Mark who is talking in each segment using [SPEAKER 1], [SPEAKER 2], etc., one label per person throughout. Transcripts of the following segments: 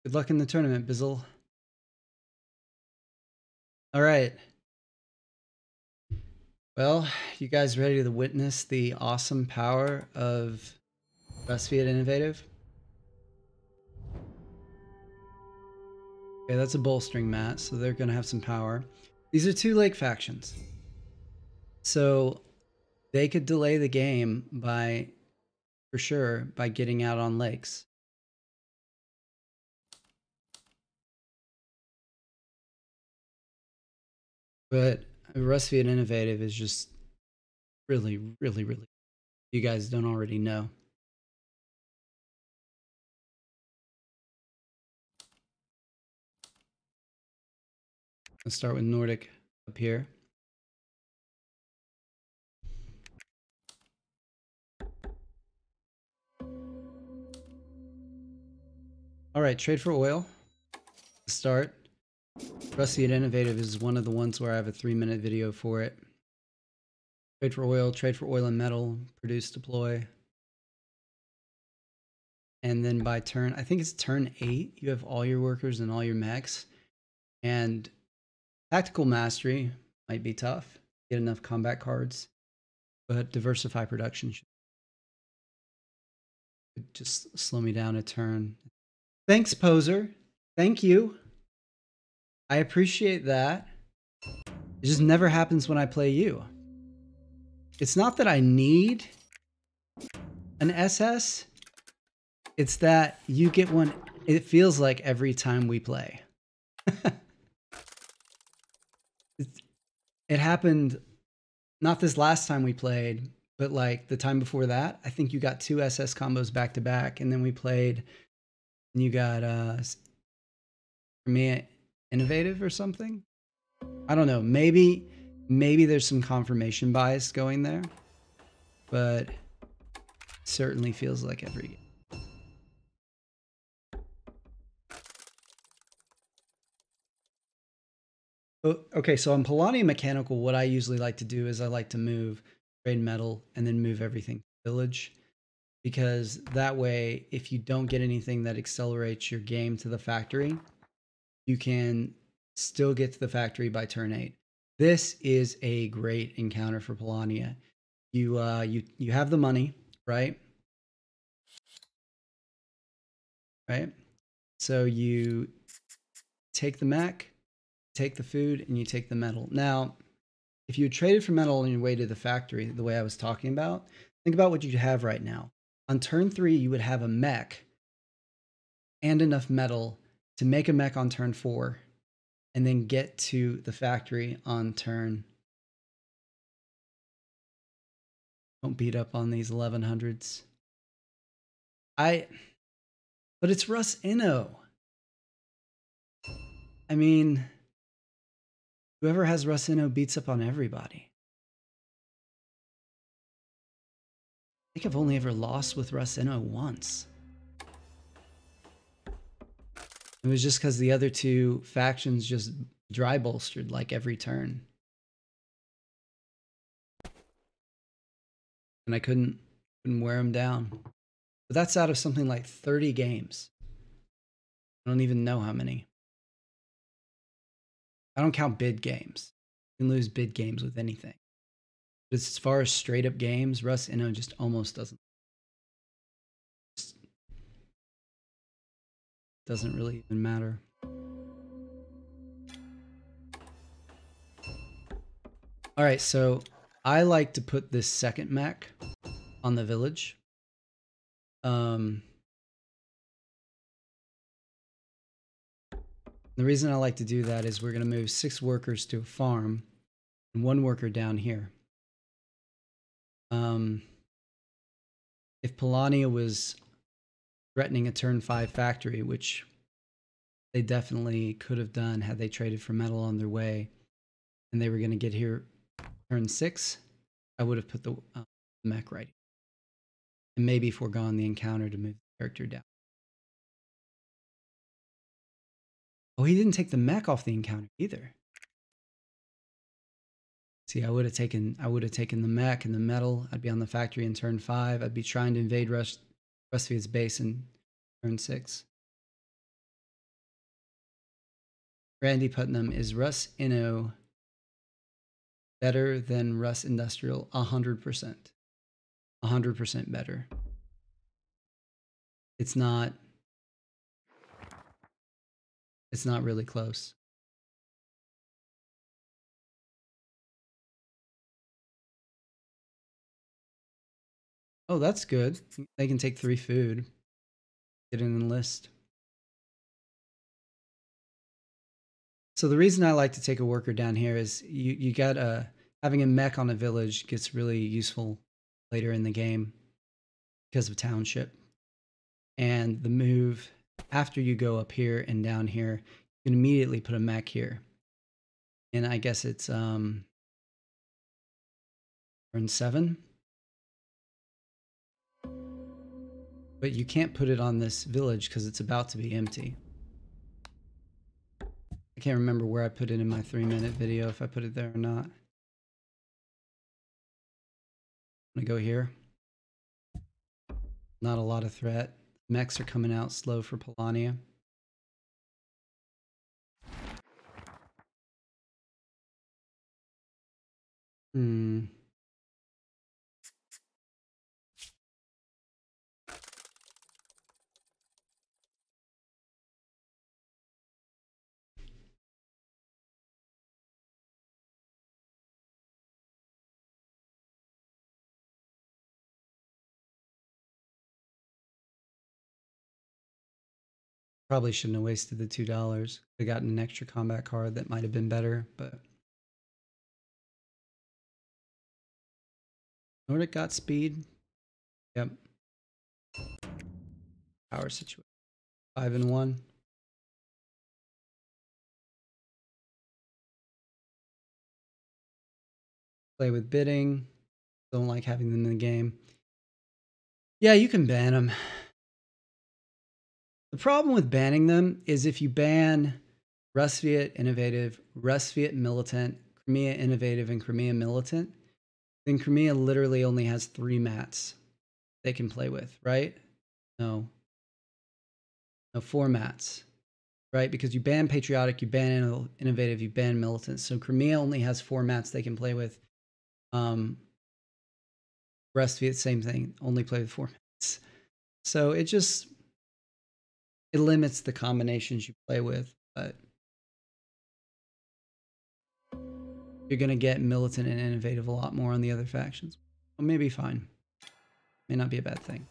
[SPEAKER 1] Good luck in the tournament, Bizzle. All right. Well, you guys ready to witness the awesome power of Rusviet Innovative? Okay, that's a bolstering mat, so they're going to have some power. These are two lake factions. So they could delay the game by, for sure, by getting out on lakes. But Rusviet Innovative is just really, really, really, you guys don't already know. Let's start with Nordic up here. All right, trade for oil. Start. Rusviet Innovative is one of the ones where I have a 3-minute video for it. Trade for oil and metal, produce, deploy. And then by turn, I think it's turn 8, you have all your workers and all your mechs. And tactical mastery might be tough. Get enough combat cards. But diversify production should just slow me down a turn. Thanks, Poser. Thank you. I appreciate that. It just never happens when I play you. It's not that I need an SS. It's that you get one, it feels like every time we play. It happened, not this last time we played, but like the time before that. I think you got 2 SS combos back to back, and then we played, and you got, for me, Innovative or something? I don't know. Maybe there's some confirmation bias going there, but certainly feels like every game. Okay, so on Polania Mechanical, what I usually like to do is I like to move trade metal and then move everything to village, because that way, if you don't get anything that accelerates your game to the factory, you can still get to the factory by turn 8. This is a great encounter for Polania. You have the money, right? Right? So you take the mech, take the food, and you take the metal. Now, if you traded for metal on your way to the factory, the way I was talking about, think about what you have right now. On turn 3, you would have a mech and enough metal to make a mech on turn 4, and then get to the factory on turn. Don't beat up on these 1100s. But it's Rus Inno. I mean, whoever has Rus Inno beats up on everybody. I think I've only ever lost with Rus Inno once. It was just because the other two factions just dry bolstered like every turn. And I couldn't wear them down. But that's out of something like 30 games. I don't even know how many. I don't count bid games. You can lose bid games with anything. But as far as straight up games, Rus Inno just almost doesn't really even matter. All right, so I like to put this second mech on the village. The reason I like to do that is we're going to move 6 workers to a farm and 1 worker down here. If Polania was threatening a turn 5 factory, which they definitely could have done had they traded for metal on their way, and they were going to get here turn 6, I would have put the mech right here. And maybe foregone the encounter to move the character down. Oh, he didn't take the mech off the encounter either. See, I would have taken the mech and the metal. I'd be on the factory in turn 5. I'd be trying to invade Rusviet's base in turn 6. Randy Putnam, is Rus Inno better than Rus Industrial? 100%. 100% better. It's not really close. Oh, that's good. They can take 3 food. Get in the list. So the reason I like to take a worker down here is you got having a mech on a village gets really useful later in the game because of township. And the move after you go up here and down here, you can immediately put a mech here. And I guess it's turn 7. But you can't put it on this village because it's about to be empty. I can't remember where I put it in my 3-minute video, if I put it there or not. I'm gonna go here. Not a lot of threat. Mechs are coming out slow for Polania. Probably shouldn't have wasted the $2. Could have gotten an extra combat card that might have been better, but Nordic got speed. Yep. Power situation. 5 and 1. Play with bidding. Don't like having them in the game. Yeah, you can ban them. The problem with banning them is if you ban Rusviet Innovative, Rusviet Militant, Crimea Innovative, and Crimea Militant, then Crimea literally only has 3 mats they can play with, right? No, 4 mats, right? Because you ban Patriotic, you ban Innovative, you ban Militant. So Crimea only has 4 mats they can play with. Rusviet, same thing, only play with 4 mats. So it limits the combinations you play with, but you're going to get Militant and Innovative a lot more on the other factions. Well, maybe fine. May not be a bad thing.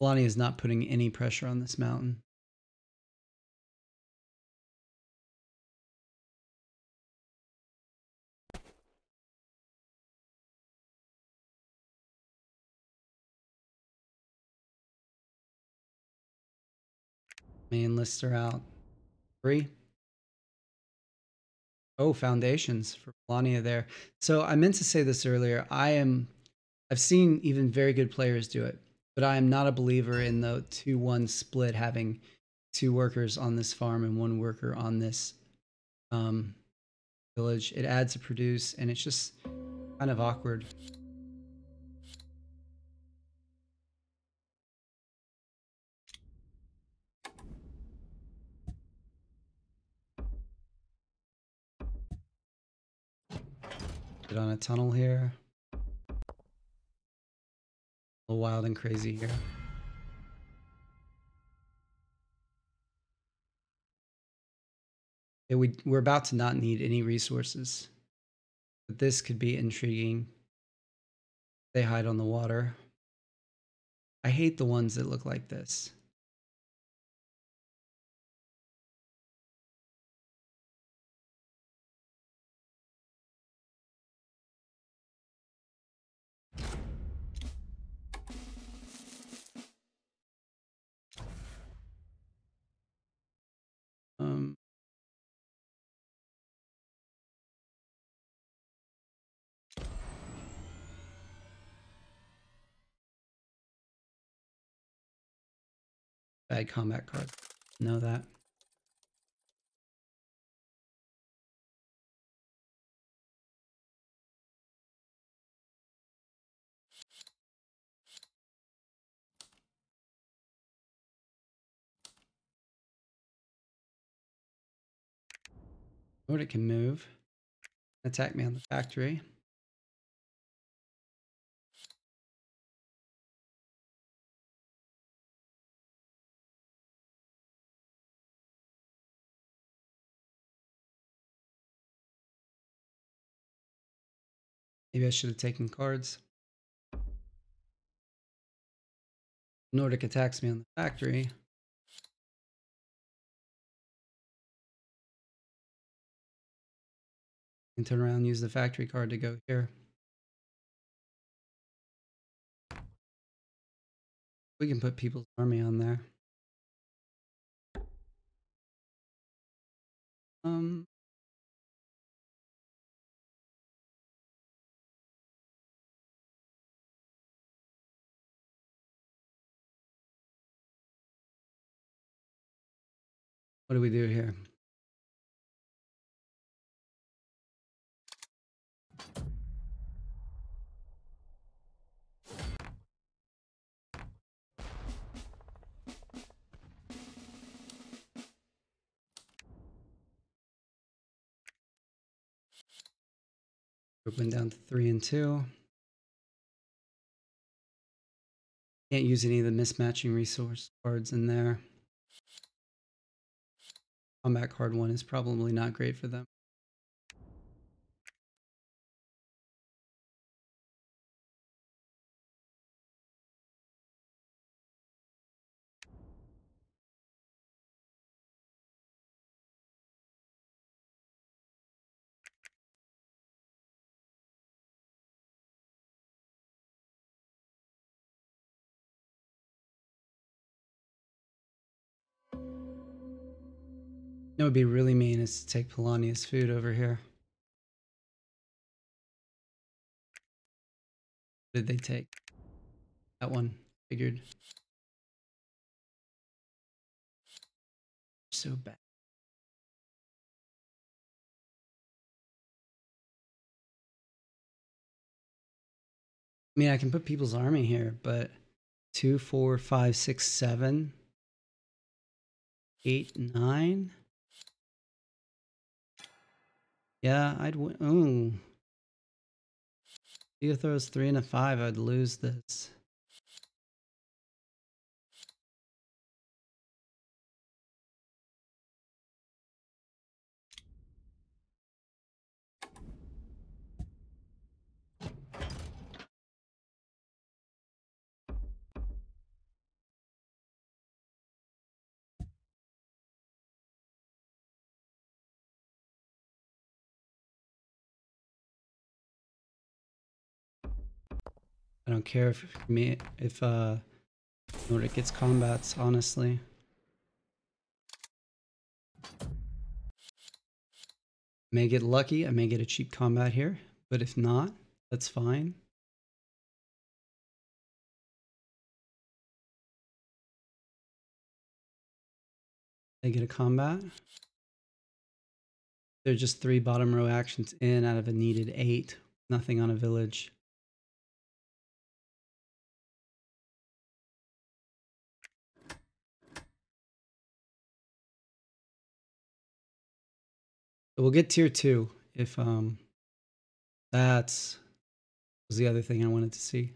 [SPEAKER 1] Lonnie is not putting any pressure on this mountain. Main lists are out. 3. Oh, foundations for Polania there. So I meant to say this earlier. I've seen even very good players do it, but I am not a believer in the 2-1 split, having 2 workers on this farm and 1 worker on this village. It adds a produce, and it's just kind of awkward. Get on a tunnel here. A little wild and crazy here. We're about to not need any resources, but this could be intriguing. They hide on the water. I hate the ones that look like this. bad combat card. Know that. Or it can move. Attack me on the factory. Maybe I should have taken cards. Nordic attacks me on the factory. And turn around and use the factory card to go here. We can put People's Army on there. What do we do here? Went down to 3 and 2. Can't use any of the mismatching resource cards in there. Combat card 1 is probably not great for them. It would be really mean is to take Polonia's food over here. What did they take? That one. Figured. So bad. I mean, I can put People's Army here, but 2, 4, 5, 6, 7, 8, 9. Yeah, I'd win. Oh. If he throws 3 and a 5, I'd lose this. I don't care if Nordic gets combats, honestly. I may get lucky, I may get a cheap combat here, but if not, that's fine. They get a combat. They're just 3 bottom row actions in out of a needed 8. Nothing on a village. But we'll get tier 2 if that's was the other thing I wanted to see.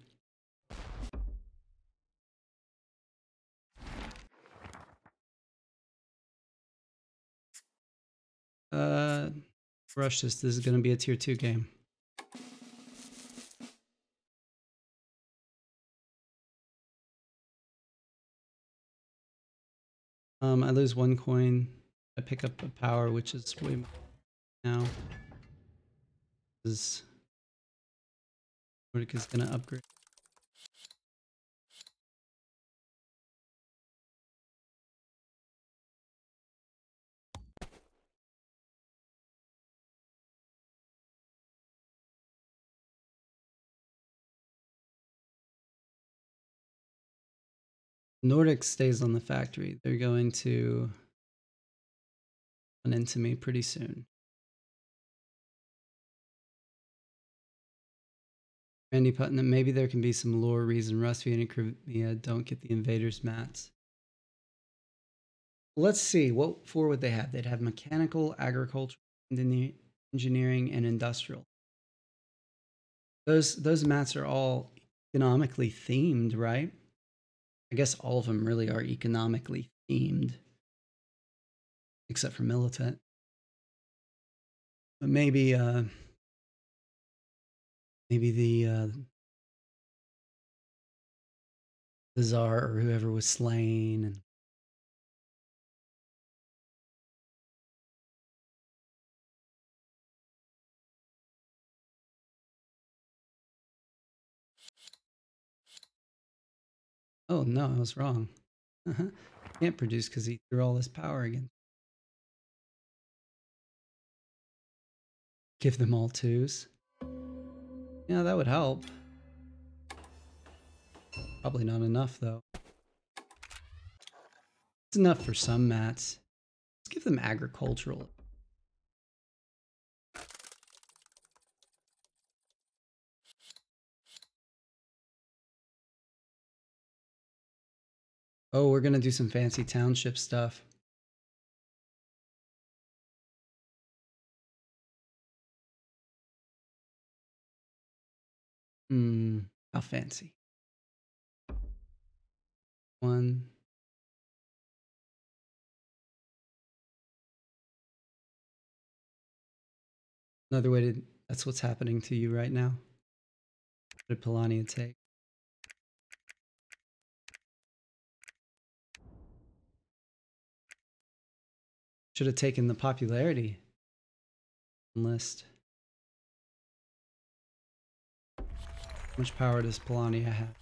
[SPEAKER 1] Rush this. This is going to be a tier 2 game. I lose 1 coin. I pick up a power, which is way more now. Is Nordic is going to upgrade. Nordic stays on the factory. They're going to run into me pretty soon. Randy Putnam, maybe there can be some lore reason Rusviet and Krivia don't get the invaders' mats. Let's see, what for would they have? They'd have mechanical, agricultural, engineering, and industrial. Those mats are all economically themed, right? I guess all of them really are economically themed, except for militant. But maybe the Tsar or whoever was slain and oh no, I was wrong. Can't produce because he threw all his power again. Give them all twos. Yeah, that would help. Probably not enough though. It's enough for some mats. Let's give them agricultural. Oh, we're gonna do some fancy township stuff. How fancy? One. Another way to, that's what's happening to you right now. What did Polania take? Should have taken the popularity list. How much power does Polania have?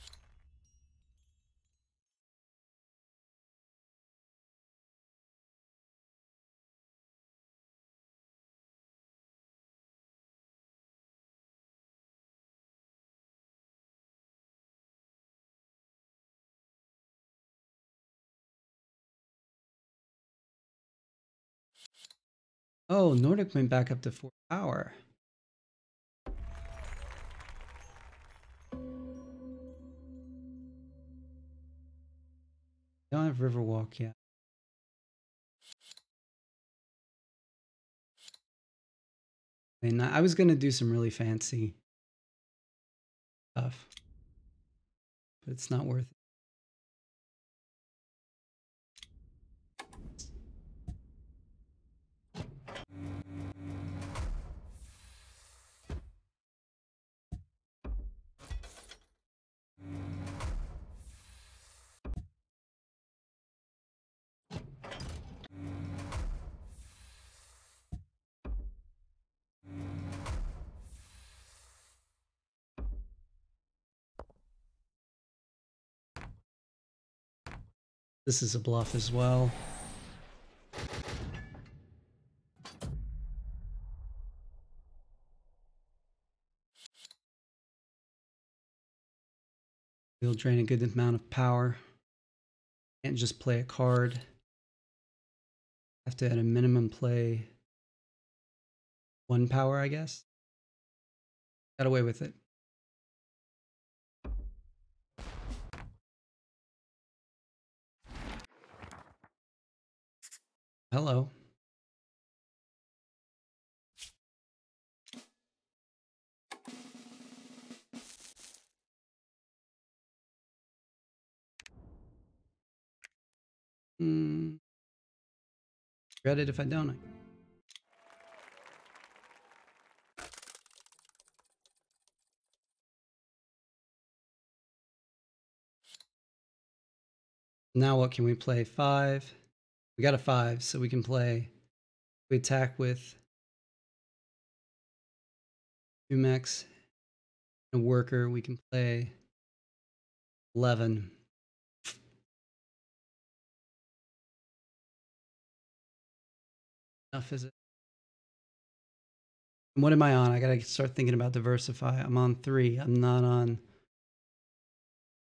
[SPEAKER 1] Oh, Nordic went back up to 4 power. Don't have Riverwalk yet. And I was gonna do some really fancy stuff, but it's not worth it. This is a bluff as well. It'll drain a good amount of power. Can't just play a card. Have to at a minimum play 1 power, I guess. Got away with it. Hello. Regret it if I don't. Now what can we play? 5. We got a 5, so we can play. We attack with 2 mechs and a worker. We can play 11. Enough is it? And what am I on? I gotta start thinking about diversify. I'm on 3. I'm not on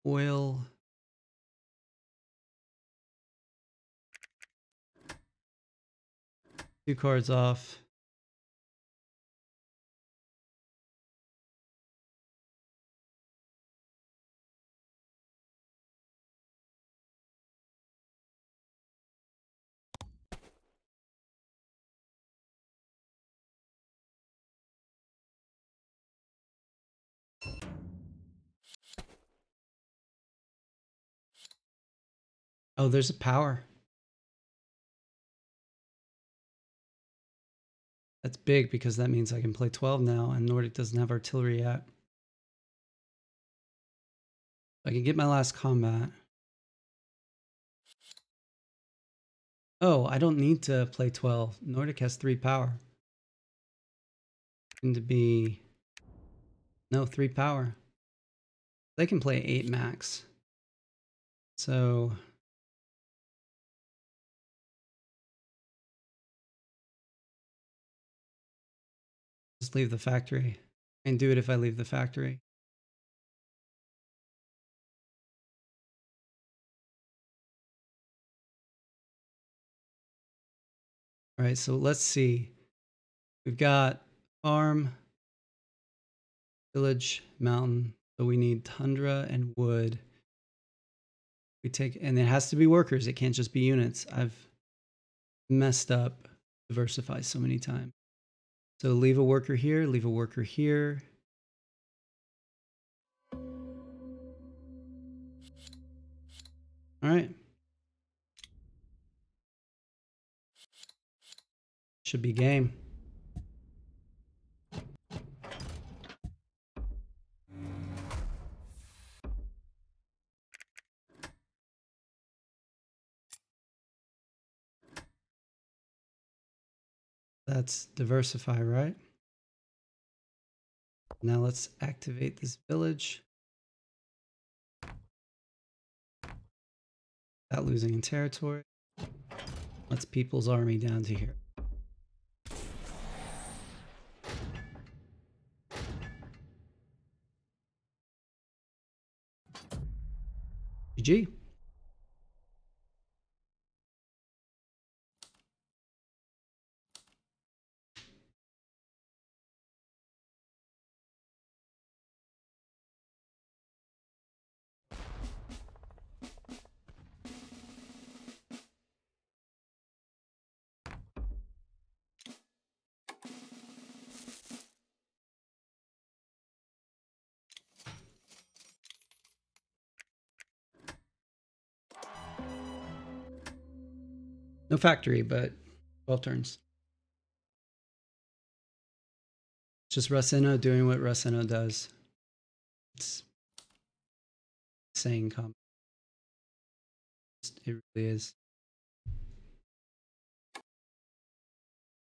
[SPEAKER 1] oil. 2 cards off. Oh, there's a power. That's big because that means I can play 12 now, and Nordic doesn't have artillery yet. I can get my last combat. Oh, I don't need to play 12. Nordic has 3 power. Going to be... No, 3 power. They can play 8 max. So... just leave the factory. I can do it if I leave the factory. All right, so let's see. We've got farm, village, mountain. So we need tundra and wood. We take, and it has to be workers. It can't just be units. I've messed up diversify so many times. So leave a worker here, leave a worker here. All right. Should be game. That's diversify, right? Now let's activate this village. Without losing in territory. Let's people's army down to here. GG. No factory, but 12 turns. Just Rus Inno doing what Rus Inno does. It's saying come. It really is.